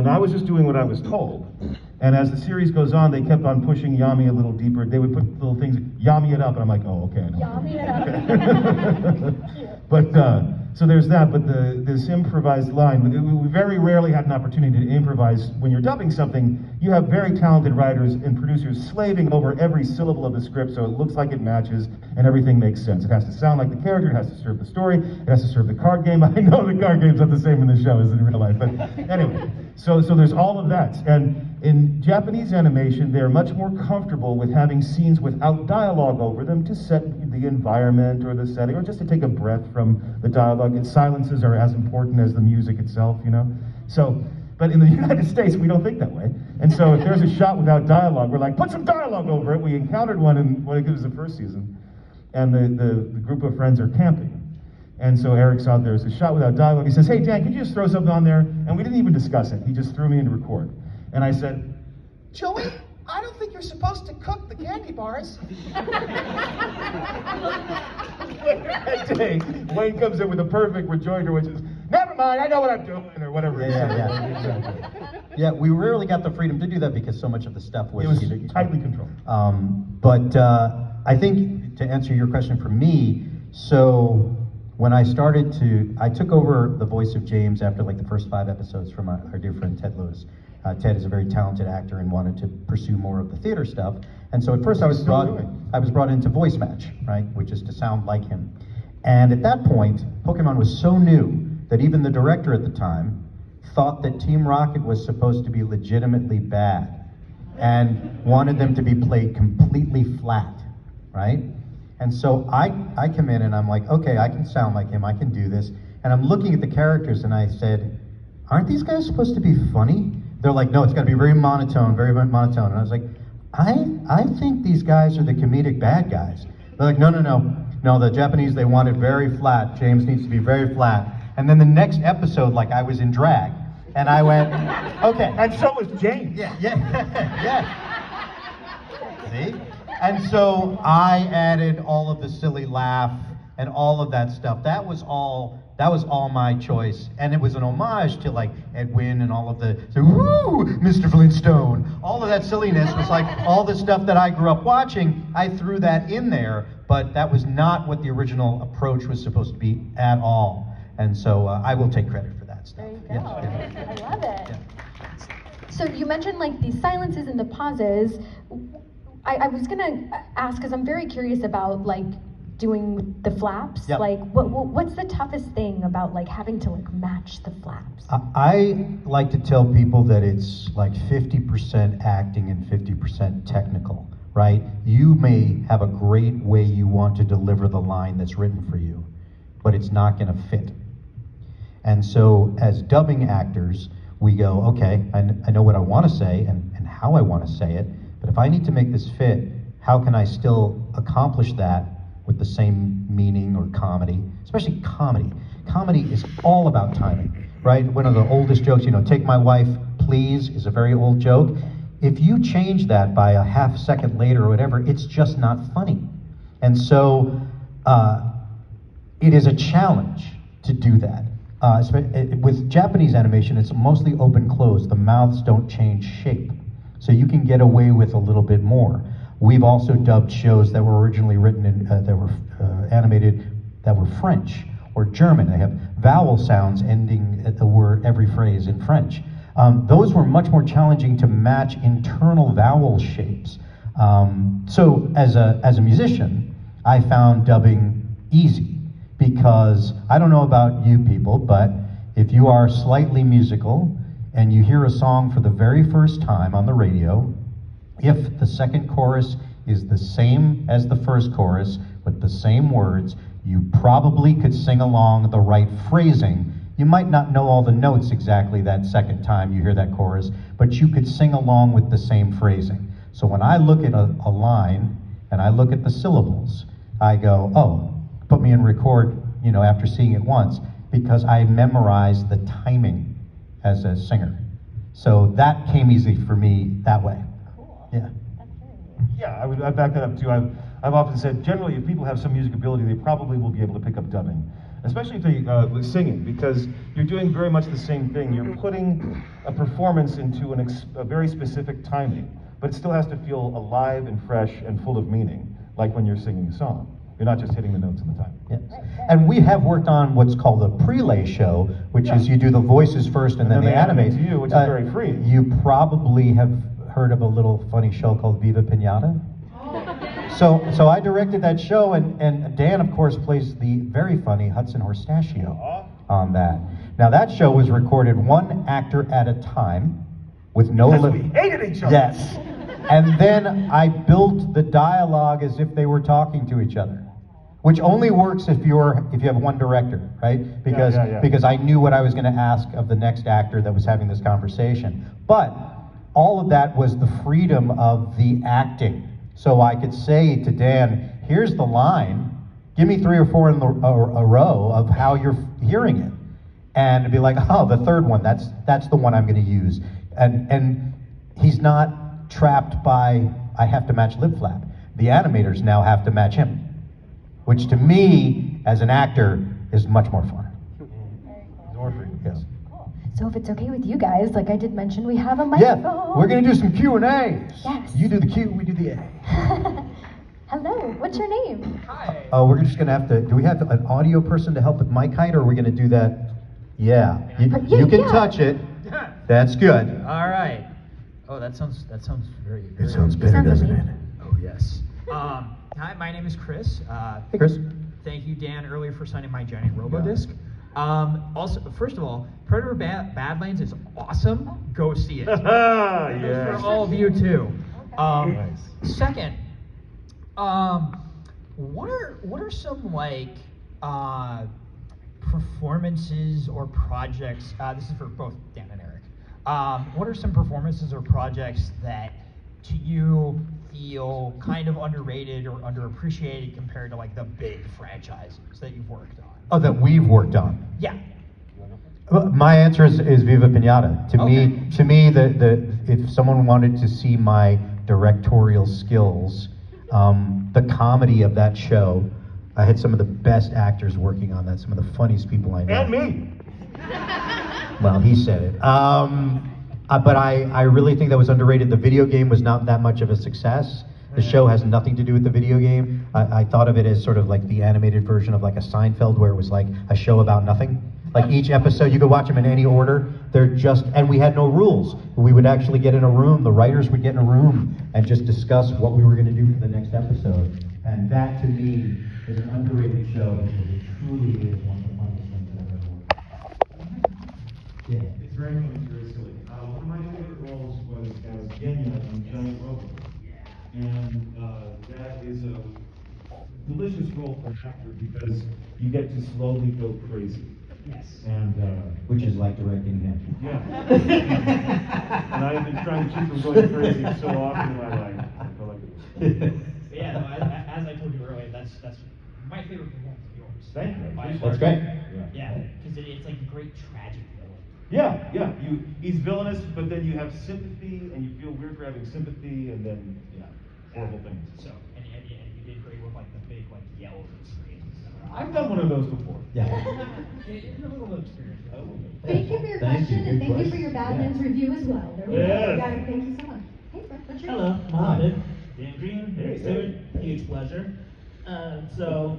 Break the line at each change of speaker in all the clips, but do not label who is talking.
And I was just doing what I was told. And as the series goes on, they kept on pushing Yami a little deeper. They would put little things, Yami it up, and I'm like, oh, okay.
Yami it up.
But, so there's that, but this improvised line, we very rarely had an opportunity to improvise. When you're dubbing something, you have very talented writers and producers slaving over every syllable of the script so it looks like it matches and everything makes sense. It has to sound like the character, it has to serve the story, it has to serve the card game. I know the card game's not the same in the show as in real life, but anyway. So there's all of that. And in Japanese animation, they're much more comfortable with having scenes without dialogue over them to set the environment or the setting, or just to take a breath from the dialogue. And silences are as important as the music itself, you know? So, but in the United States, we don't think that way. And so if there's a shot without dialogue, we're like, put some dialogue over it. We encountered one in, I think it was the first season, and the group of friends are camping. And so Eric saw there's a shot without dialogue. He says, hey, Dan, could you just throw something on there? And we didn't even discuss it. He just threw me in to record. And I said,
Joey, I don't think you're supposed to cook the candy bars.
That day, Wayne comes in with a perfect rejoinder, which is, never mind, I know what I'm doing, or whatever.
Yeah, we rarely got the freedom to do that because so much of the stuff was
tightly controlled.
But I think, to answer your question for me, so when I took over the voice of James after like the first 5 episodes from our dear friend Ted Lewis. Ted is a very talented actor and wanted to pursue more of the theater stuff. And so at first I was brought into voice match, right, which is to sound like him. And at that point, Pokemon was so new that even the director at the time thought that Team Rocket was supposed to be legitimately bad and wanted them to be played completely flat, right? And so I come in and I'm like, okay, I can sound like him, I can do this. And I'm looking at the characters and I said, aren't these guys supposed to be funny? They're like, no, it's gotta be very monotone, very monotone. And I was like, I think these guys are the comedic bad guys. They're like, no, the Japanese, they want it very flat. James needs to be very flat. And then the next episode, like I was in drag. And I went, okay.
And so was James.
Yeah. See? And so I added all of the silly laugh and all of that stuff. That was all my choice. And it was an homage to like Edwin and all of the, woo, Mr. Flintstone. All of that silliness was like all the stuff that I grew up watching. I threw that in there, but that was not what the original approach was supposed to be at all. And so I will take credit for that stuff.
There you go. I love it. Yeah. So you mentioned like the silences and the pauses. I was gonna ask, because I'm very curious about like doing the flaps.
Yep.
Like what's the toughest thing about like having to like match the flaps?
I like to tell people that it's like 50% acting and 50% technical, right? You may have a great way you want to deliver the line that's written for you, but it's not gonna fit. And so as dubbing actors, we go, okay, I know what I wanna say and how I wanna say it, but if I need to make this fit, how can I still accomplish that with the same meaning or comedy? Especially comedy. Comedy is all about timing, right? One of the oldest jokes, take my wife, please, is a very old joke. If you change that by a half second later or whatever, it's just not funny. And so it is a challenge to do that. With Japanese animation, it's mostly open-closed. The mouths don't change shape. So you can get away with a little bit more. We've also dubbed shows that were originally written in, that were animated, that were French or German. They have vowel sounds ending at the word, every phrase in French. Those were much more challenging to match internal vowel shapes. So as a musician, I found dubbing easy because I don't know about you people, but if you are slightly musical and you hear a song for the very first time on the radio, if the second chorus is the same as the first chorus with the same words, you probably could sing along the right phrasing. You might not know all the notes exactly that second time you hear that chorus, but you could sing along with the same phrasing. So when I look at a line and I look at the syllables, I go, oh, put me in record, after seeing it once, because I memorized the timing as a singer. So that came easy for me that way.
Cool.
Yeah.
That's very neat.
Yeah, I back that up too. I've often said, generally, if people have some music ability, they probably will be able to pick up dubbing. especially if they with singing, because you're doing very much the same thing. You're putting a performance into a very specific timing, but it still has to feel alive and fresh and full of meaning, like when you're singing a song. You're not just hitting the notes in the time.
Yes. And we have worked on what's called a prelay show, which is you do the voices first and then they animate
to you, which is very free.
You probably have heard of a little funny show called Viva Pinata. So I directed that show, and Dan, of course, plays the very funny Hudson Horstachio on that. Now, that show was recorded one actor at a time with no...
Because we hated each other.
Yes. And then I built the dialogue as if they were talking to each other, which only works if you have one director, right? Because I knew what I was going to ask of the next actor that was having this conversation. But all of that was the freedom of the acting. So I could say to Dan, here's the line, give me 3 or 4 in a row of how you're hearing it. And be like, oh, the third one, that's the one I'm going to use. And he's not trapped by, I have to match lip flap. The animators now have to match him, which to me, as an actor, is much more fun. Yes.
So if it's okay with you guys, like I did mention, we have a microphone.
Yeah, we're going to do some Q&As.
Yes.
You do the Q, we do the A.
Hello, what's your name?
Hi.
We're just going to have to, do we have an audio person to help with mic height, or are we going to do that? Yeah. You can touch it. That's good.
All right. Oh, that sounds very.
It sounds better, doesn't it?
Oh yes. Hi, my name is Chris.
Hey, Chris.
Thank you, Dan, earlier for signing my giant robo-disc. Also, first of all, Predator Badlands is awesome. Go see it.
Yes.
For all of you too.
Nice.
Second, what are some like performances or projects? This is for both Dan and Eric. What are some performances or projects that to you feel kind of underrated or underappreciated compared to like the big franchises that you've worked on?
Oh, that we've worked on.
Yeah.
My answer is Viva Pinata.
Okay.
To me, if someone wanted to see my directorial skills, the comedy of that show, I had some of the best actors working on that, some of the funniest people I know.
And me.
Well, he said it. But I really think that was underrated. The video game was not that much of a success. The show has nothing to do with the video game. I thought of it as sort of like the animated version of like a Seinfeld, where it was like a show about nothing. Like each episode, you could watch them in any order. And we had no rules. We would actually get in a room, the writers would get in a room and just discuss what we were going to do for the next episode. And that, to me, is an underrated show because it truly is one of the funniest things that I've ever worked on. Yeah.
It's very funny, it's very silly. One of my favorite roles was as Genya on Giant Robo. And that is a delicious role for an actor because you get to slowly go crazy.
Yes.
And
Which is like directing him.
yeah. And I have been trying to keep from going crazy so often in my life. I feel like it.
Yeah, no, as I told you earlier, that's my favorite performance of yours.
Thank you.
By
That's
far.
great.
Yeah, because it's like a great tragic villain.
Yeah. He's villainous, but then you have sympathy, and you feel weird for having sympathy, and then horrible things.
So, and you did great with like the big like yells and screams.
I've done one of those before.
Yeah.
It's a little experience.
Thank you for your
Thank you.
question, and
Good
thank you for
question.
your Badlands review as well. There we
Yes.
go. Got it. Thank you so much. Hey, what's your
Hello,
name?
Mohammed. Dan Green,
Hey,
Eric Stuart, huge pleasure. So,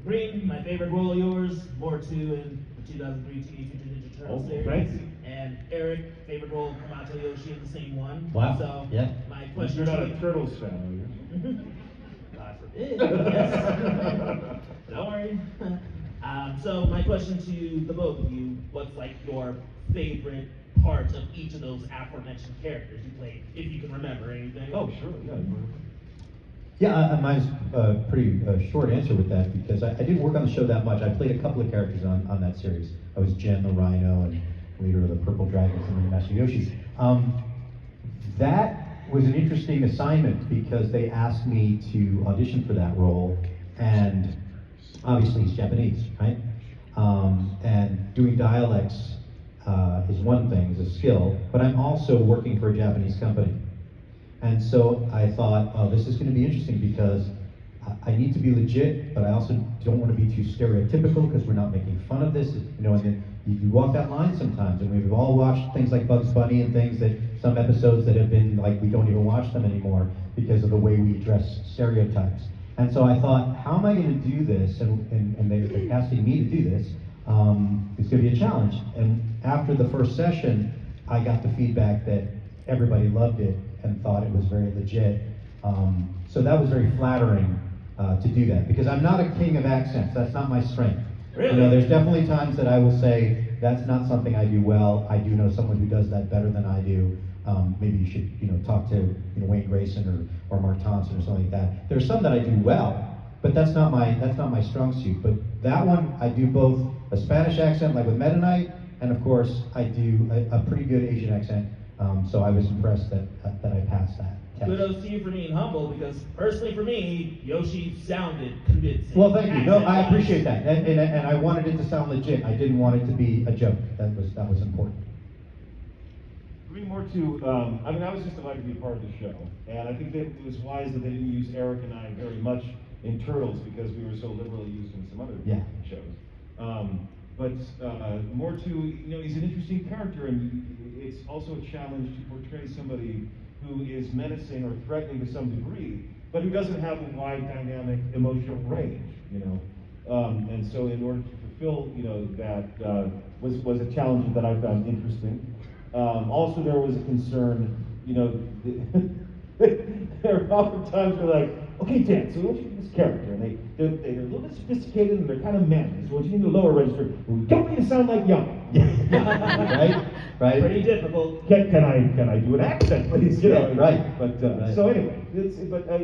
Green, my favorite role of yours, More 2 in the 2003 Teenage Mutant Ninja Turtles
Oh,
series.
thank you.
And Eric, favorite role, Kamato Yoshi in the same one.
Wow.
So,
Yeah.
my
You're
question
not
to
a
you.
Turtles fan, are you?
God forbid, yes. Don't worry. So my question to the both of you, what's like your favorite part of each of those aforementioned characters you played, if you can remember anything?
Oh, sure, yeah.
Yeah, mine's a pretty short answer with that because I didn't work on the show that much. I played a couple of characters on that series. I was Jen the Rhino and leader of the Purple Dragons and the Master Yoshis. That was an interesting assignment because they asked me to audition for that role, and obviously he's Japanese, right? And doing dialects is one thing, is a skill, but I'm also working for a Japanese company. And so I thought, oh, this is going to be interesting because I need to be legit, but I also don't want to be too stereotypical because we're not making fun of this. You know, and then you walk that line sometimes, and we've all watched things like Bugs Bunny and things that some episodes that have been like we don't even watch them anymore because of the way we address stereotypes. And so I thought, how am I going to do this? And they're asking me to do this. It's going to be a challenge. And after the first session, I got the feedback that everybody loved it and thought it was very legit. So that was very flattering to do that, because I'm not a king of accents. That's not my strength.
Really?
You know, there's definitely times that I will say, that's not something I do well. I do know someone who does that better than I do. Maybe you should, you know, talk to Wayne Grayson or Mark Thompson or something like that. There's some that I do well, but that's not my strong suit. But that one, I do both a Spanish accent, like with Meta Knight, and of course, I do a pretty good Asian accent. So I was impressed that I passed that test.
Kudos to you for being humble, because personally for me, Yoshi sounded convincing.
Well, thank you. No, I appreciate that, and I wanted it to sound legit. I didn't want it to be a joke. That was important.
Bring more to, I mean, I was just delighted to be part of the show, and I think that it was wise that they didn't use Eric and I very much in Turtles because we were so liberally used in some other shows. But more to, you know, he's an interesting character, and it's also a challenge to portray somebody who is menacing or threatening to some degree, but who doesn't have a wide dynamic emotional range, you know. And so in order to fulfill, you know, that was a challenge that I found interesting. Also, there was a concern, you know, there are often times where like, okay, Dan, so what you do this character, and they're a little bit sophisticated and they're kind of manly. So what you need to lower register, we don't need to sound like young. Right?
Pretty difficult.
Can I do an accent, please? You know,
right.
But so anyway,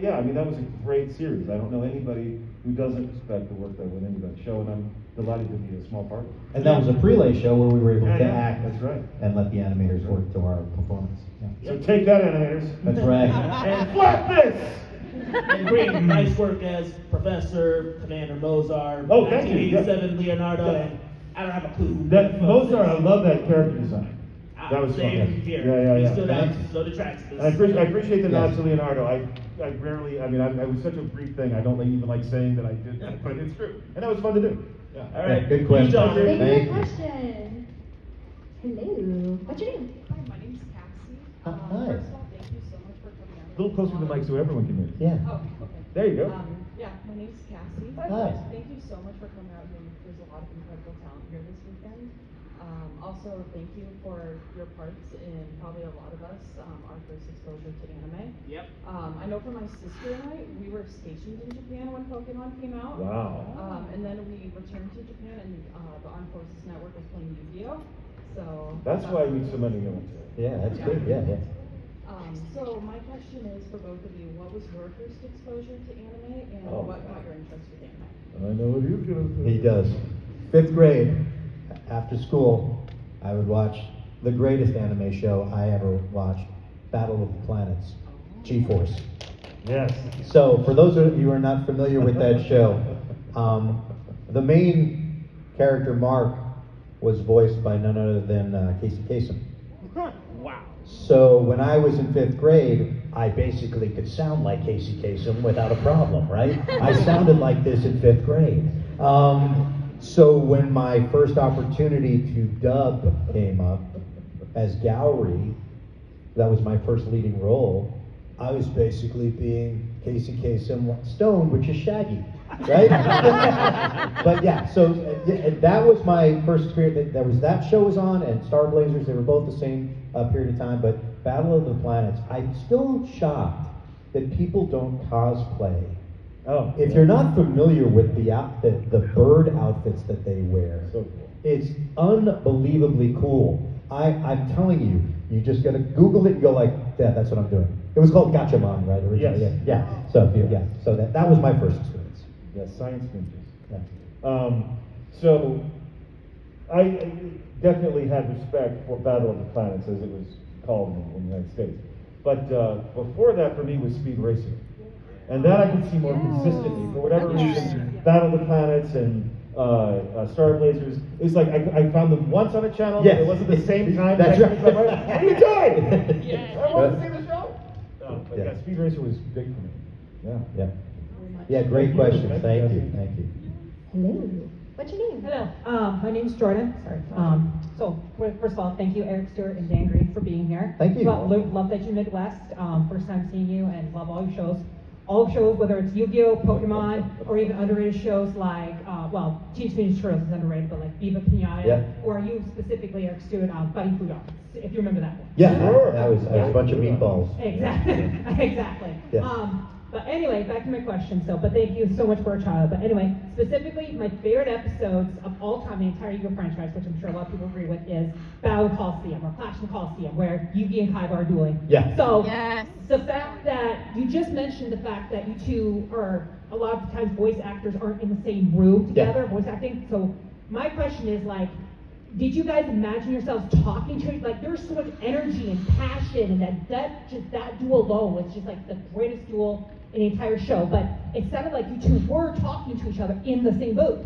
yeah, I mean that was a great series. I don't know anybody who doesn't respect the work that went into that show, and I'm delighted to be a small part of it.
And that was a prelay show where we were able to act.
That's right.
And let the animators work to our performance. Yeah.
So take that, animators.
That's right.
And flap this.
And great, nice work as Professor Commander Mozart,
Oh, thank you.
1987 Leonardo, and I don't have a clue.
That Mozart, I love that character design. That was
Same
fun.
here.
Yeah.
He stood out,
Thanks.
so did Traxxas.
And I appreciate the nod to Leonardo. I rarely, I mean, I was such a brief thing. I don't even like saying that I did that, but it's true, and that was fun to do. Yeah.
All right,
Good question.
John.
Thank you for
Thank
your
you.
question. Hello. What's your name?
Hi, my name's Cassie.
Hi.
First of all, thank you so much for coming out.
A little closer to the mic so everyone can hear.
Yeah.
Oh, okay.
There you go.
Yeah, my name's Cassie.
Hi.
Thank you so much for coming out here. There's a lot of incredible talent here this weekend. Also, thank you for your parts in probably a lot of us, our first exposure to anime.
Yep.
I know for my sister and I, we were stationed in Japan when Pokemon came out.
Wow.
And then we returned to Japan, and the Armed Forces Network was playing Yu-Gi-Oh! So
That's why we so many know it.
Yeah, that's good. Yeah.
So my question is for both of you, what was your first exposure to anime, and
Oh,
what
God.
got your interest with anime?
I know what he's gonna say.
He does. 5th grade, after school, I would watch the greatest anime show I ever watched, Battle of the Planets, G-Force.
Yes.
So, for those of you who are not familiar with that show, the main character, Mark, was voiced by none other than Casey Kasem.
Wow.
So, when I was in 5th grade, I basically could sound like Casey Kasem without a problem, right? I sounded like this in 5th grade. So when my first opportunity to dub came up as Gowry, that was my first leading role, I was basically being Casey Kasem Stone, which is Shaggy, right? But yeah, so that was my first experience. There was that show was on, and Star Blazers, they were both the same period of time, but Battle of the Planets, I'm still shocked that people don't cosplay.
Oh.
If you're not familiar with the bird outfits that they wear,
So cool.
it's unbelievably cool. I'm telling you, you just gotta Google it and go like, yeah, that's what I'm doing. It was called Gatchaman, right? Originally,
Yes.
yeah. So that was my first experience.
Yes, science ninjas.
Yeah.
So I definitely had respect for Battle of the Planets, as it was called in the United States. But before that, for me, was Speed Racer. And that I could see more consistently. For whatever reason, Battle of the Planets and Star Blazers, it's like I found them once on a channel, but
Yes.
it wasn't the same time.
That's
next
right.
time. What are you doing?
Yes.
I want to see the show. But
Yeah.
yeah, Speed Racer was big for me. Yeah.
Yeah. Yeah, great question. Thank you. Thank you.
Hello. What's your name?
Hello, my name is Jordan. Sorry. First of all, thank you, Eric Stuart and Dan Green, for being here.
Thank you.
Love that you Midwest. First time seeing you, and love all your shows. All shows, whether it's Yu-Gi-Oh, Pokemon, or even underrated shows like, Teenage Mutant Ninja Turtles is underrated, but like Viva Pinata,
Yeah.
or you specifically, Eric Stuart, Fighting Food Dogs, if you remember that one.
Yeah, that was a bunch of meatballs.
Exactly, exactly.
Yeah.
But anyway, back to my question. But thank you so much for a child. But anyway, specifically, my favorite episodes of all time, the entire Yu-Gi-Oh franchise, which I'm sure a lot of people agree with, is Battle of Coliseum or Clash in Coliseum, where Yugi and Kaiba are dueling.
Yeah.
So the fact that you just mentioned the fact that you two are a lot of times voice actors aren't in the same room together, voice acting. So my question is like, did you guys imagine yourselves talking to each other? Like, there's so much energy and passion, and that duel alone was just like the greatest duel in the entire show. But it sounded like you two were talking to each other in the same booth.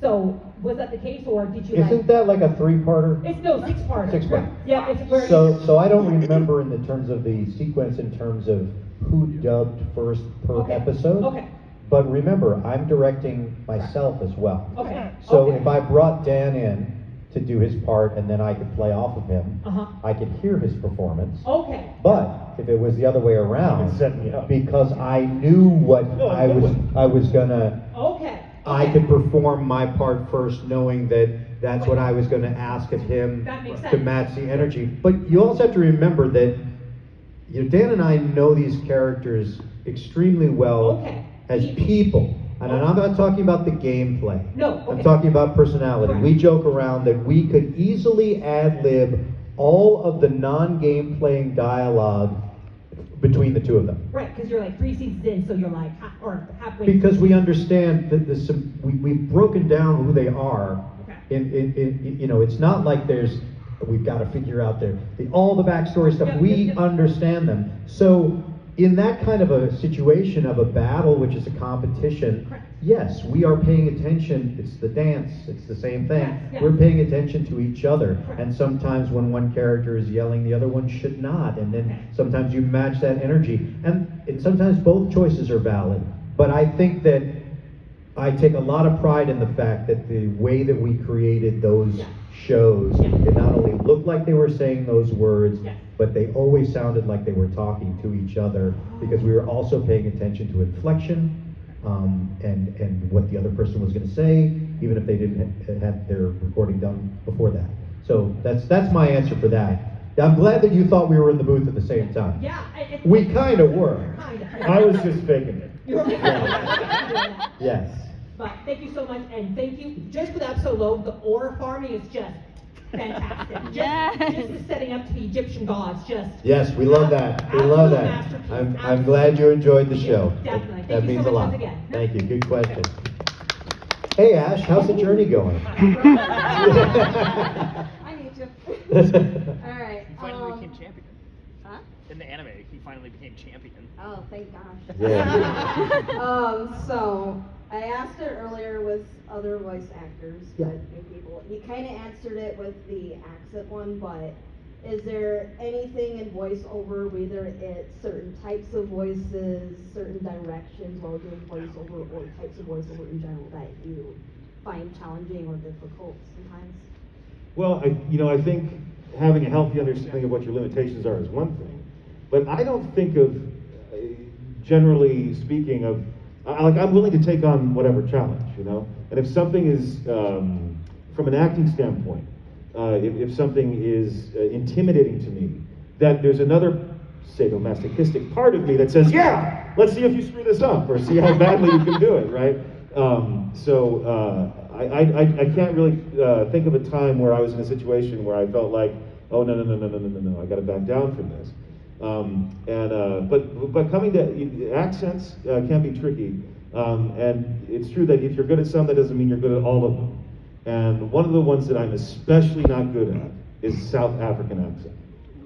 So was that the case, or did you?
Isn't that like a three-parter?
It's no six-parter.
Six-part.
Yeah, it's very.
So I don't remember in the terms of the sequence in terms of who dubbed first per episode.
Okay.
But remember, I'm directing myself as well.
Okay.
So if I brought Dan in to do his part and then I could play off of him, I could hear his performance.
Okay.
But if it was the other way around,
It set me up.
because I knew what I was gonna,
Okay.
I could perform my part first, knowing that that's what I was gonna ask of him
That makes
to
sense.
match the energy. But you also have to remember that Dan and I know these characters extremely well as people. And I'm not talking about the gameplay.
No,
I'm talking about personality.
Correct.
We joke around that we could easily ad-lib all of the non-game playing dialogue between the two of them.
Right, because you're like 3 seasons in, so you're like halfway.
Because we understand that we've broken down who they are.
Okay.
It's not like we've got to figure out all the backstory stuff. We understand them. So in that kind of a situation of a battle, which is a competition, yes, we are paying attention. It's the dance. It's the same thing.
Yes.
We're paying attention to each other. And sometimes when one character is yelling, the other one should not. And then sometimes you match that energy. And sometimes both choices are valid. But I think that I take a lot of pride in the fact that the way that we created those shows, it not only looked like they were saying those words, but they always sounded like they were talking to each other, because we were also paying attention to inflection and what the other person was going to say, even if they didn't have their recording done before that. So that's my answer for that. I'm glad that you thought we were in the booth at the same time.
Yeah.
We kind of were.
I was just faking it.
Yes.
But thank you so much, and thank you just for the episode alone. The aura farming is just fantastic. Just the setting up to the Egyptian gods, just.
Yes, we love that. We love that. I'm glad you enjoyed the show.
Definitely.
That
Thank you
means
so
a
much
lot.
once again.
Thank you. Good question. Hey Ash, how's the journey going?
I need to. All right.
He finally became champion.
Huh?
In the anime, he finally became champion.
Oh, thank gosh.
Yeah.
So I asked it earlier with other voice actors,
Yeah.
but new people. You kind of answered it with the accent one, but is there anything in voiceover, whether it's certain types of voices, certain directions while doing voiceover, or types of voiceover in general that you find challenging or difficult sometimes?
Well, I think having a healthy understanding of what your limitations are is one thing, but I don't think of, generally speaking, of I'm willing to take on whatever challenge, and if something is from an acting standpoint, if something is intimidating to me, that there's another sadomasochistic part of me that says, yeah, let's see if you screw this up, or see how badly you can do it, right? I can't really think of a time where I was in a situation where I felt like, oh, no, I got to back down from this. But coming to accents can be tricky, and it's true that if you're good at some, that doesn't mean you're good at all of them. And one of the ones that I'm especially not good at is South African accent,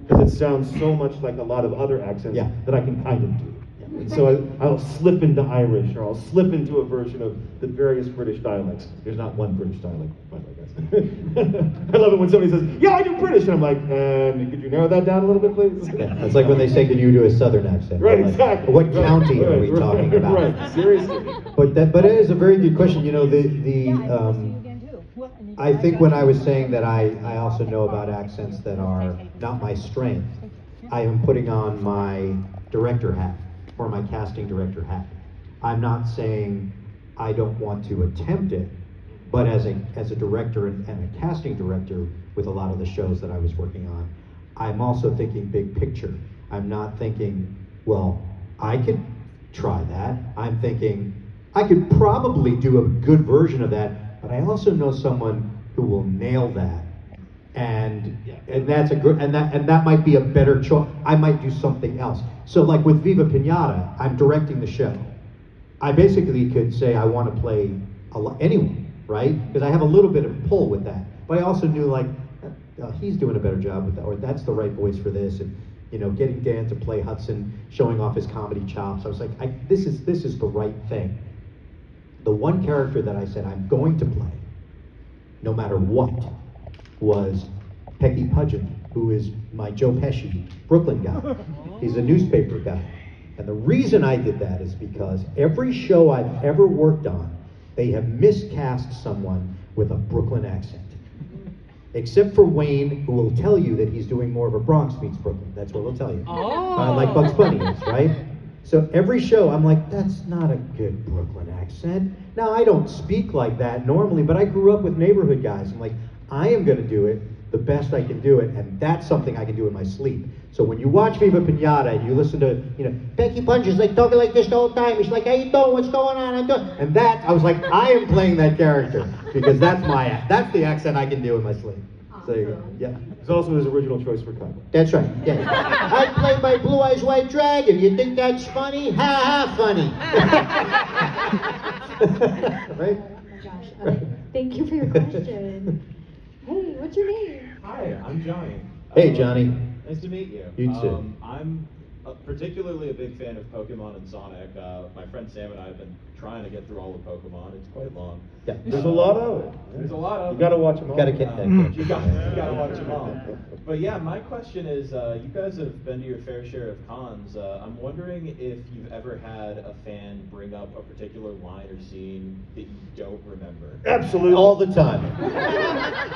because it sounds so much like a lot of other accents that I can kind of do. And so I'll slip into Irish, or I'll slip into a version of the various British dialects. There's not one British dialect, by the way, guys. I love it when somebody says, yeah, I do British, and I'm like, could you narrow that down a little bit, please?
Yeah, it's like when they say, can you do a Southern accent?
Right,
Like,
exactly.
what county are we talking about?
Right, seriously.
But it is a very good question. You know, I think when I was saying that I also know about accents that are not my strength, I am putting on my director hat, or my casting director hat. I'm not saying I don't want to attempt it, but as a director and a casting director with a lot of the shows that I was working on, I'm also thinking big picture. I'm not thinking, well, I could try that. I'm thinking, I could probably do a good version of that, but I also know someone who will nail that. And that's a good, and that might be a better choice. I might do something else. So like with Viva Pinata, I'm directing the show. I basically could say I want to play anyone, right? Because I have a little bit of pull with that. But I also knew like, he's doing a better job with that, or that's the right voice for this. And you know, getting Dan to play Hudson, showing off his comedy chops. I was like, this is the right thing. The one character that I said I'm going to play, no matter what, was Peggy Pudgeon, who is my Joe Pesci Brooklyn guy. He's a newspaper guy. And the reason I did that is because every show I've ever worked on, they have miscast someone with a Brooklyn accent. Except for Wayne, who will tell you that he's doing more of a Bronx meets Brooklyn. That's what he'll tell you. Like Bugs Bunny is, right? So every show, I'm like, that's not a good Brooklyn accent. Now, I don't speak like that normally, but I grew up with neighborhood guys. I'm like, I am gonna do it the best I can do it, and that's something I can do in my sleep. So when you watch Viva Pinata and you listen to, you know, Becky Punches like talking like this the whole time. She's like, how you doing? What's going on? And that, I was like, I am playing that character because that's the accent I can do in my sleep. So there you go. Yeah.
It's also his original choice for cover.
That's right. Yeah. I played my Blue Eyes White Dragon. You think that's funny? Ha ha, funny. Right?
Oh my gosh. Thank you for your question. Hey, what's your name?
Hi, I'm Johnny.
Hey, Johnny.
Nice to meet you.
You too.
I'm particularly a big fan of Pokemon and Sonic. My friend Sam and I have been trying to get through all of Pokemon. It's quite long.
Yeah.
There's a lot of it.
There's a lot of
You gotta watch them all.
Gotta get that.
You gotta watch them all. But yeah, my question is, you guys have been to your fair share of cons. I'm wondering if you've ever had a fan bring up a particular line or scene that you don't remember.
Absolutely.
All the time.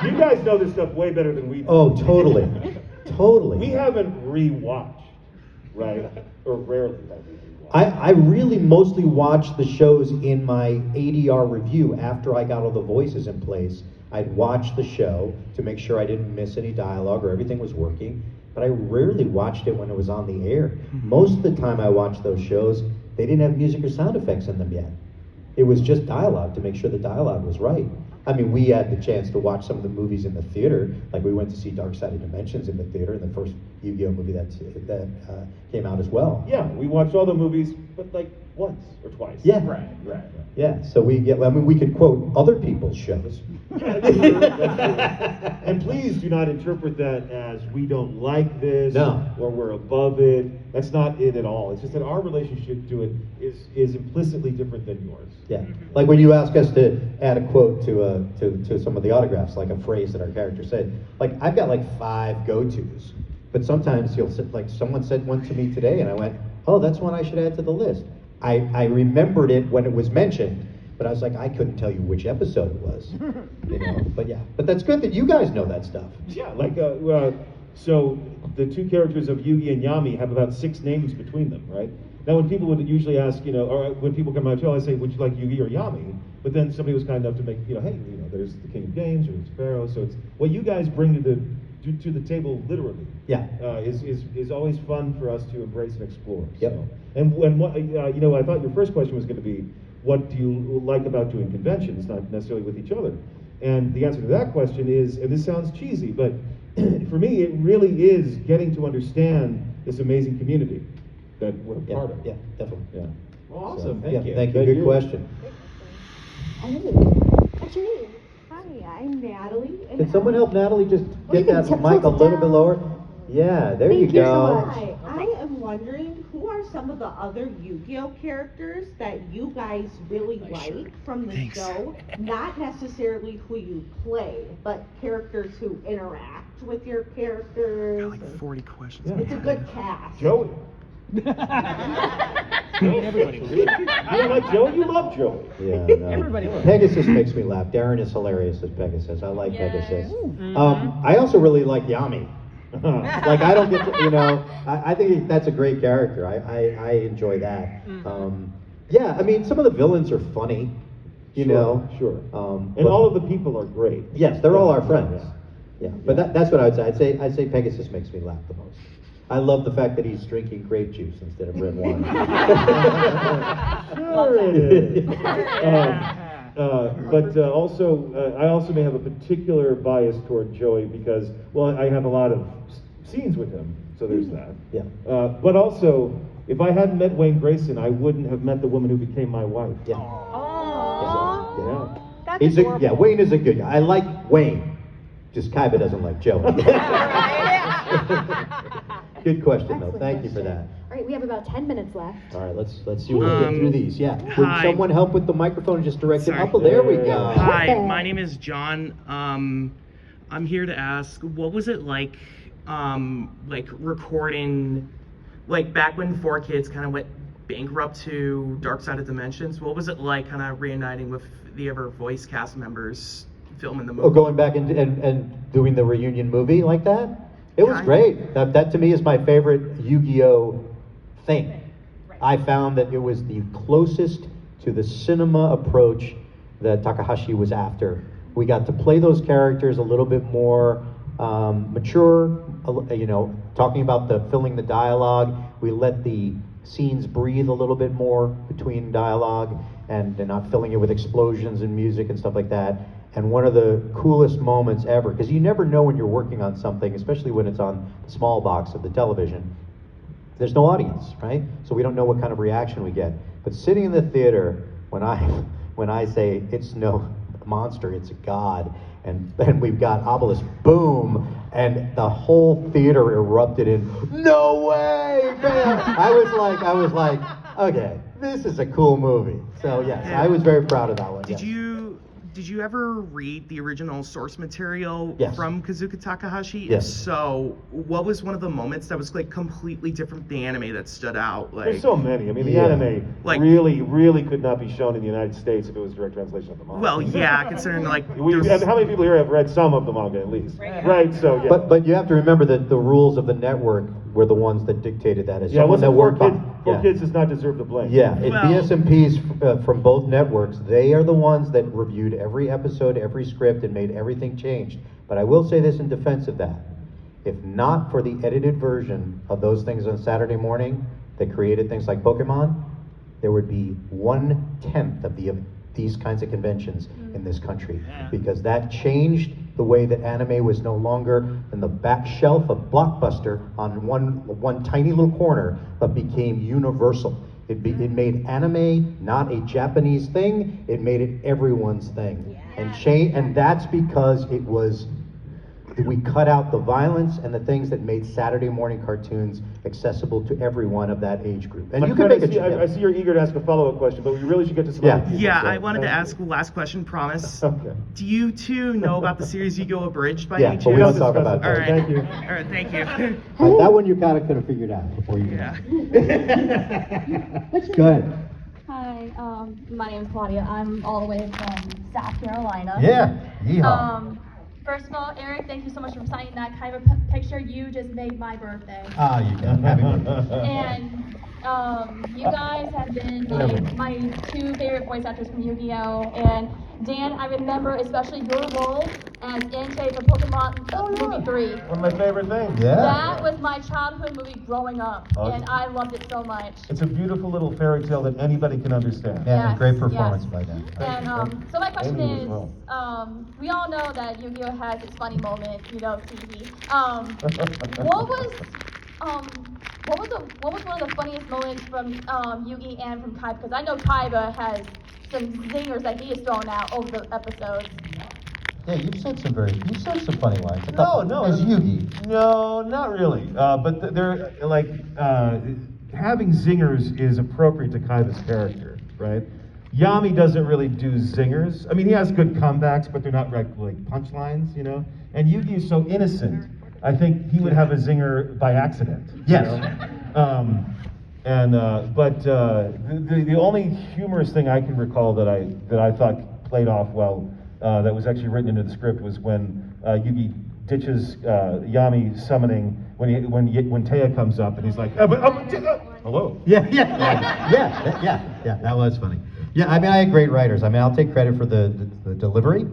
You guys know this stuff way better than we do.
Oh, totally. Totally.
We haven't rewatched, right? Or rarely have we rewatched.
I really mostly watched the shows in my ADR review after I got all the voices in place. I'd watch the show to make sure I didn't miss any dialogue or everything was working, but I rarely watched it when it was on the air. Most of the time I watched those shows, they didn't have music or sound effects in them yet. It was just dialogue to make sure the dialogue was right. I mean, we had the chance to watch some of the movies in the theater, like we went to see Dark Side of Dimensions in the theater, the first Yu-Gi-Oh movie that came out as well.
Yeah, we watched all the movies, but like once or twice.
Yeah.
Right.
Yeah, so we could quote other people's shows.
And please do not interpret that as we don't like this,
No.
or we're above it. That's not it at all. It's just that our relationship to it is implicitly different than yours.
Yeah, like when you ask us to add a quote to some of the autographs, like a phrase that our character said. Like I've got like 5 go-tos, but sometimes you'll sit, like someone said one to me today, and I went, oh, that's one I should add to the list. I remembered it when it was mentioned, but I was like, I couldn't tell you which episode it was, you know. But yeah, but that's good that you guys know that stuff.
Yeah, like so the two characters of Yugi and Yami have about 6 names between them, right? Now, when people would usually ask, you know, or when people come out to show, I say, would you like Yugi or Yami? But then somebody was kind enough to make, you know, hey, you know, there's the King of Games or there's Pharaoh. So it's what you guys bring to the table, literally.
Yeah.
Is always fun for us to embrace and explore.
Yep.
So. And what you know, I thought your first question was going to be, what do you like about doing conventions, not necessarily with each other? And the answer to that question is, and this sounds cheesy, but for me, it really is getting to understand this amazing community that we're part of.
Yeah, definitely.
Yeah.
Well, awesome.
Yeah,
Thank you.
thank you. Good question.
Oh, what's your name?
Hi, I'm Natalie. And
Can someone help Natalie just
Well,
get
you can
that
tilt
mic a
it
little bit
down.
lower? Yeah, there you
Thank you so
go.
much.
Hi, I am wondering who are
some of the other Yu-Gi-Oh characters that you guys really like from the show? Not necessarily who you play, but characters who interact with your characters.
Like 40 questions.
It's a good cast.
Joey.
Everybody.
You don't like Joey? You love Joey.
Yeah, no.
Everybody.
Pegasus makes me laugh. Darren is hilarious as Pegasus. I like Pegasus. I also really like Yami. Like, I don't get to, I think that's a great character. I enjoy that. Yeah, I mean, some of the villains are funny,
Sure. And all of the people are great.
Yes, they're all our friends. Yeah, but that's what I would say. I'd say Pegasus makes me laugh the most. I love the fact that he's drinking grape juice instead of red wine.
Sure it is. But also, I also may have a particular bias toward Joey because, well, I have a lot of scenes with him, so there's that.
Yeah.
But also, if I hadn't met Wayne Grayson, I wouldn't have met the woman who became my wife.
Yeah.
Aww. That's
He's
adorable.
Wayne is a good guy. I like Wayne. Just Kaiba doesn't like Joey. Good question, though. Thank you for that.
All right, we have about 10 minutes left.
All right, let's see if we can get through these. Yeah. Would
Hi.
someone help with the microphone and just direct
Sorry.
it up? Oh, there we go.
Hi, my name is John. I'm here to ask, what was it like recording, like back when 4Kids kind of went bankrupt to Dark Side of Dimensions? What was it like kind of reuniting with the other voice cast members filming the movie?
Oh, going back and doing the reunion movie like that? It was great. That to me is my favorite Yu-Gi-Oh thing. I found that it was the closest to the cinema approach that Takahashi was after. We got to play those characters a little bit more mature, talking about filling the dialogue. We let the scenes breathe a little bit more between dialogue and not filling it with explosions and music and stuff like that. And one of the coolest moments ever, because you never know when you're working on something, especially when it's on the small box of the television, there's no audience, right? So we don't know what kind of reaction we get. But sitting in the theater, when I say it's no monster, it's a god, and then we've got Obelisk, boom, and the whole theater erupted in, no way, man! I was like, okay, this is a cool movie. So yes, I was very proud of that one.
Did you ever read the original source material from Kazuka Takahashi?
Yes.
If so, what was one of the moments that was like completely different from the anime that stood out? Like,
There's so many. I mean, the anime really could not be shown in the United States if it was direct translation of the manga.
Well, yeah, considering like
and how many people here have read some of the manga at least? Right. So yeah.
But you have to remember that the rules of the network were the ones that dictated that. As someone that
four
worked
kids,
on,
four kids does not deserve the blame.
Yeah, BSMPs from both networks, they are the ones that reviewed every episode, every script, and made everything changed. But I will say this in defense of that. If not for the edited version of those things on Saturday morning that created things like Pokemon, there would be 1/10 of these kinds of conventions in this country. Because that changed the way that anime was no longer in the back shelf of Blockbuster on one tiny little corner, but became universal. It made anime not a Japanese thing, it made it everyone's thing. And that's because we cut out the violence and the things that made Saturday morning cartoons accessible to everyone of that age group. And you can make
I see you're eager to ask a follow-up question, but we really should get to some other people.
Yeah,
So,
I wanted to ask last question, promise.
Okay.
Do you two know about the series Yu-Gi-Oh! Abridged by
Yeah,
any
but
chance?
we don't talk about that.
All right.
Thank you.
All right, thank you.
That one you kind of could have figured out before you.
Yeah.
Go ahead.
Hi, my name is Claudia. I'm all the way from South Carolina.
Yeah, yeehaw.
First of all, Eric, thank you so much for signing that kind of picture. You just made my birthday.
Ah, you got happy birthday.
And you guys have been my two favorite voice actors from Yu-Gi-Oh! And Dan, I remember especially your role as Entei for Pokemon Movie 3.
One of my favorite things.
Yeah.
That was my childhood movie growing up,
Oh.
and I loved it so much.
It's a beautiful little fairy tale that anybody can understand.
Yeah,
Yes,
great performance
yes.
by them.
And so my question
Amy as
is,
well.
we all know that Yu-Gi-Oh has its funny moment, TV. What was one of the funniest moments from Yugi and from Kaiba? Because I know Kaiba has some zingers that he has thrown out over the episodes.
Yeah, you've said some funny lines.
No,
As Yugi.
No, not really. But they're like having zingers is appropriate to Kaiba's character, right? Yami doesn't really do zingers. I mean, he has good comebacks, but they're not like punchlines, you know? And Yugi is so innocent. I think he would have a zinger by accident.
Yes.
The only humorous thing I can recall that I thought played off well, that was actually written into the script, was when Yugi ditches Yami summoning when Taya comes up and he's like, hello.
Yeah, that was funny. Yeah, I mean, I had great writers. I mean, I'll take credit for the delivery,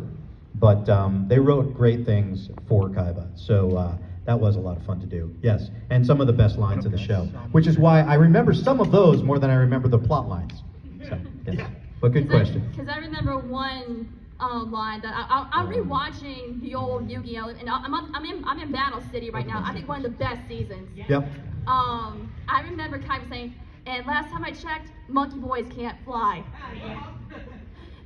but they wrote great things for Kaiba. So that was a lot of fun to do. Yes, and some of the best lines of the show, which is why I remember some of those more than I remember the plot lines. So, yes. But good question.
Because I remember one line that I'm rewatching the old Yu-Gi-Oh! And I'm in Battle City right now. I think one of the best seasons.
Yep.
I remember Kaiba saying, and last time I checked, monkey boys can't fly.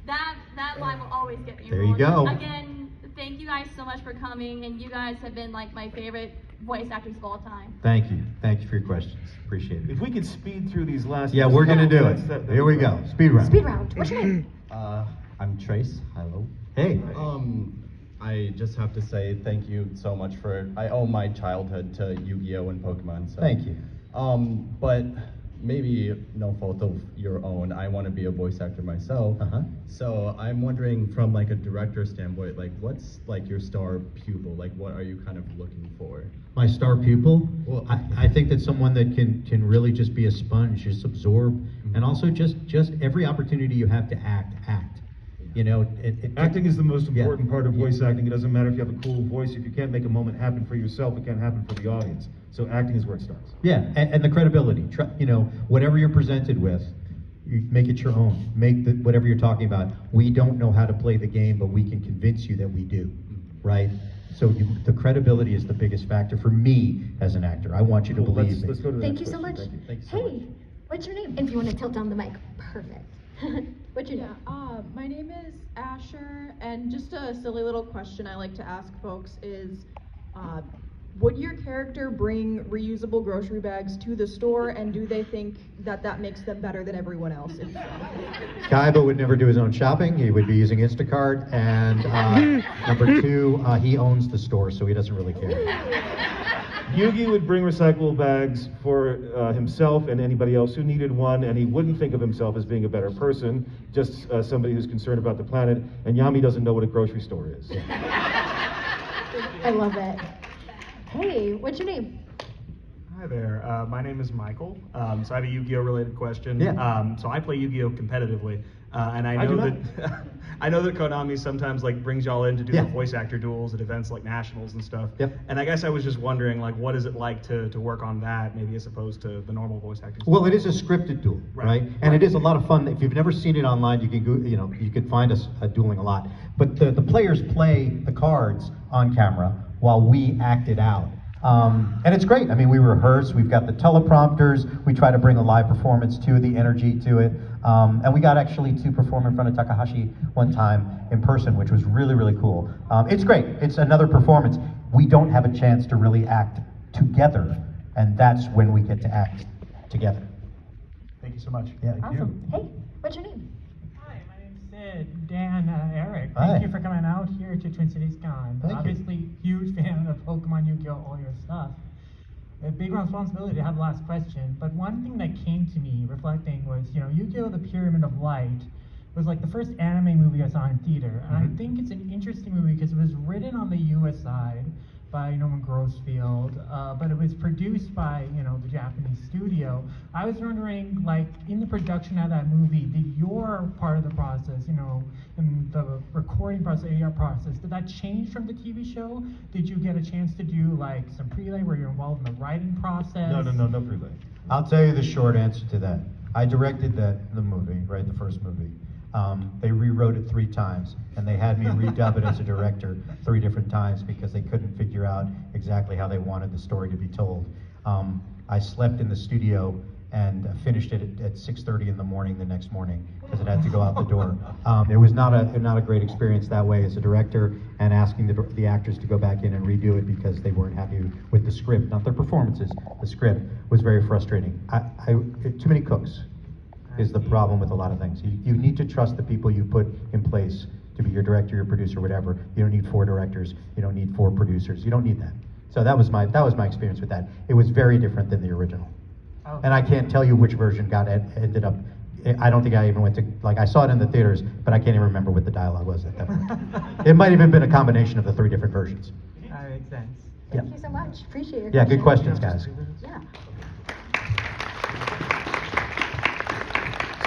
That line will always get me.
There you go.
Again, thank you guys so much for coming, and you guys have been like my favorite voice actors of all time.
Thank you. Thank you for your questions. Appreciate it.
If we could speed through these last...
Yeah, we're going to do it. Here we go. Speed round.
Speed round. What's your name?
I'm Trace. Hello.
Hey.
I just have to say thank you so much for... I owe my childhood to Yu-Gi-Oh! And Pokemon. So.
Thank you.
But maybe no fault of your own, I want to be a voice actor myself. So I'm wondering, from like a director standpoint, like what's like your star pupil? Like what are you kind of looking for?
My star pupil? Well, I think that someone that can really just be a sponge, just absorb, and also just every opportunity you have to act. You know,
acting is the most important part of voice acting. It doesn't matter if you have a cool voice. If you can't make a moment happen for yourself, it can't happen for the audience. So acting is where it starts.
Yeah, and the credibility. You know, whatever you're presented with, you make it your own. Make whatever you're talking about. We don't know how to play the game, but we can convince you that we do, right? So the credibility is the biggest factor for me as an actor. I want you to believe me.
Let's go to the
Thank
next
you so much.
question.
Thank you so much.
Hey, what's your name? And if you want to tilt down the mic, perfect. What's your name?
My name is Asher, and just a silly little question I like to ask folks is, would your character bring reusable grocery bags to the store, and do they think that makes them better than everyone else? If so?
Kaiba would never do his own shopping. He would be using Instacart, and number two, he owns the store, so he doesn't really care.
Yugi would bring recyclable bags for himself and anybody else who needed one, and he wouldn't think of himself as being a better person, just somebody who's concerned about the planet, and Yami doesn't know what a grocery store is.
I love it. Hey, what's your name?
Hi there, my name is Michael. So I have a Yu-Gi-Oh! Related question.
Yeah.
So I play Yu-Gi-Oh! Competitively, and I know that I know that Konami sometimes like brings y'all in to do the voice actor duels at events like nationals and stuff.
Yep.
And I guess I was just wondering, like, what is it like to work on that, maybe as opposed to the normal voice acting?
Well, it is a scripted duel, right? And it is a lot of fun. If you've never seen it online, you can go, you can find us dueling a lot. But the players play the cards on camera while we act it out. And it's great. I mean, we rehearse, we've got the teleprompters, we try to bring a live performance to the energy to it. And we got actually to perform in front of Takahashi one time in person, which was really, really cool. It's great. It's another performance. We don't have a chance to really act together, and that's when we get to act together.
Thank you so much.
Yeah.
Awesome. Hey, what's your name?
Hi, my name's Sid. Dan, Eric.
Hi.
Thank you for coming out here to Twin Cities Con.
Thank you.
Obviously, huge fan of Pokemon Yu-Gi-Oh! All your stuff. A big responsibility to have the last question, but one thing that came to me reflecting was, Yu-Gi-Oh! The Pyramid of Light was like the first anime movie I saw in theater, and I think it's an interesting movie because it was written on the US side by Norman Grossfield, but it was produced by, the Japanese studio. I was wondering, like, in the production of that movie, did your part of the process, in the recording process, AR process, did that change from the TV show? Did you get a chance to do, like, some prelay where you're involved in the writing process?
No prelay.
I'll tell you the short answer to that. I directed the movie, right, the first movie. They rewrote it 3 times, and they had me redub it as a director 3 different times because they couldn't figure out exactly how they wanted the story to be told. I slept in the studio and finished it at 6:30 in the morning the next morning because it had to go out the door. It was not a great experience that way as a director, and asking the actors to go back in and redo it because they weren't happy with the script, not their performances. The script was very frustrating. Too many cooks is the problem with a lot of things. You need to trust the people you put in place to be your director, your producer, whatever. You don't need 4 directors. You don't need 4 producers. You don't need that. So that was my experience with that. It was very different than the original.
Oh.
And I can't tell you which version ended up. I don't think I even went to, like, I saw it in the theaters, but I can't even remember what the dialogue was at that point. It might have even been a combination of the 3 different versions.
That makes sense.
Thank you so much. Appreciate your
Yeah, good
question.
questions, guys.
Yeah.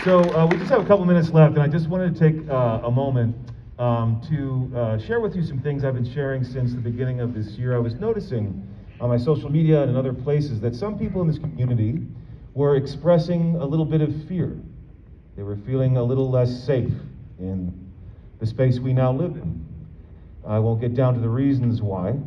So we just have a couple minutes left, and I just wanted to take a moment to share with you some things I've been sharing since the beginning of this year. I was noticing on my social media and in other places that some people in this community were expressing a little bit of fear. They were feeling a little less safe in the space we now live in. I won't get down to the reasons why,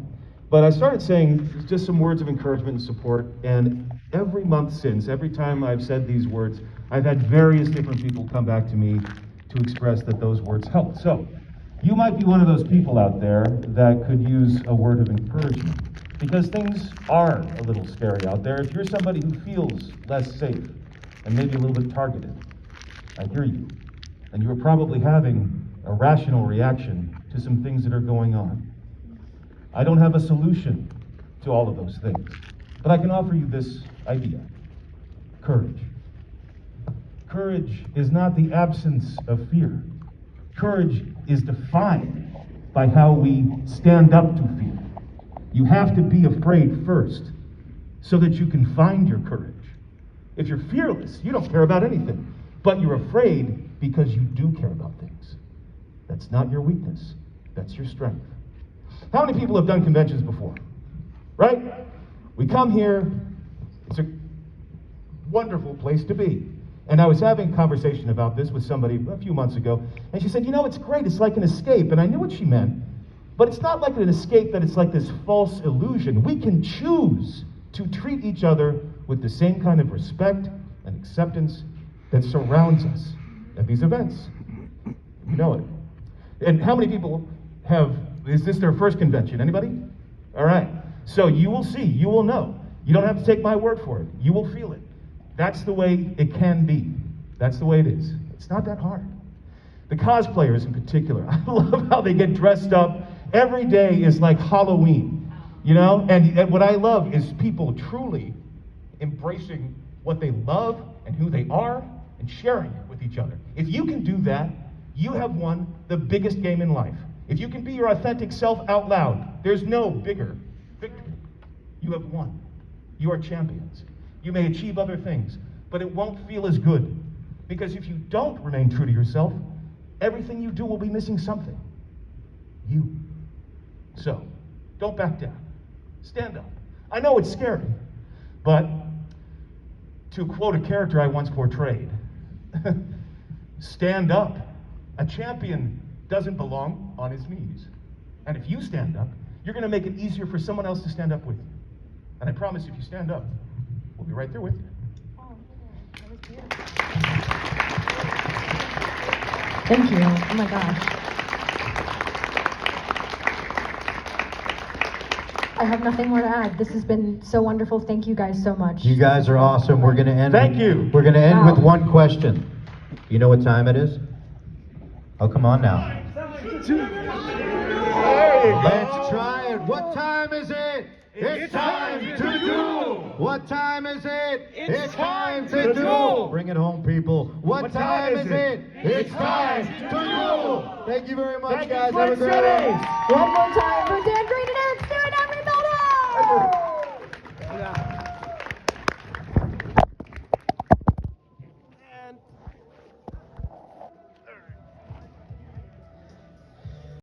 but I started saying just some words of encouragement and support, and every month since, every time I've said these words, I've had various different people come back to me to express that those words helped. So, you might be one of those people out there that could use a word of encouragement, because things are a little scary out there. If you're somebody who feels less safe and maybe a little bit targeted, I hear you. And you're probably having a rational reaction to some things that are going on. I don't have a solution to all of those things, but I can offer you this idea: courage. Courage is not the absence of fear. Courage is defined by how we stand up to fear. You have to be afraid first so that you can find your courage. If you're fearless, you don't care about anything, but you're afraid because you do care about things. That's not your weakness, that's your strength. How many people have done conventions before? Right? We come here, it's a wonderful place to be. And I was having a conversation about this with somebody a few months ago, and she said, you know, it's great, it's like an escape. And I knew what she meant, but it's not like an escape that it's like this false illusion. We can choose to treat each other with the same kind of respect and acceptance that surrounds us at these events. You know it. And how many people is this their first convention? Anybody? All right. So you will see, you will know. You don't have to take my word for it. You will feel it. That's the way it can be. That's the way it is. It's not that hard. The cosplayers in particular, I love how they get dressed up. Every day is like Halloween, you know? And what I love is people truly embracing what they love and who they are and sharing it with each other. If you can do that, you have won the biggest game in life. If you can be your authentic self out loud, there's no bigger victory. You have won. You are champions. You may achieve other things, but it won't feel as good. Because if you don't remain true to yourself, everything you do will be missing something. You. So, don't back down. Stand up. I know it's scary, but to quote a character I once portrayed, stand up. A champion doesn't belong on his knees. And if you stand up, you're going to make it easier for someone else to stand up with you. And I promise if you stand up, we'll be right there with you.
Thank you. Oh my gosh. I have nothing more to add. This has been so wonderful. Thank you guys so much.
You guys are awesome. We're going to end.
Thank you.
We're going to end
Wow.
with one question. You know what time it is? Oh, come on now. Let's try it. What time is it? It's time to do. What time is it? It's time to do. Bring it home, people. What time is it? It's time to do. Thank you very much, guys. Have a great day.
One more time.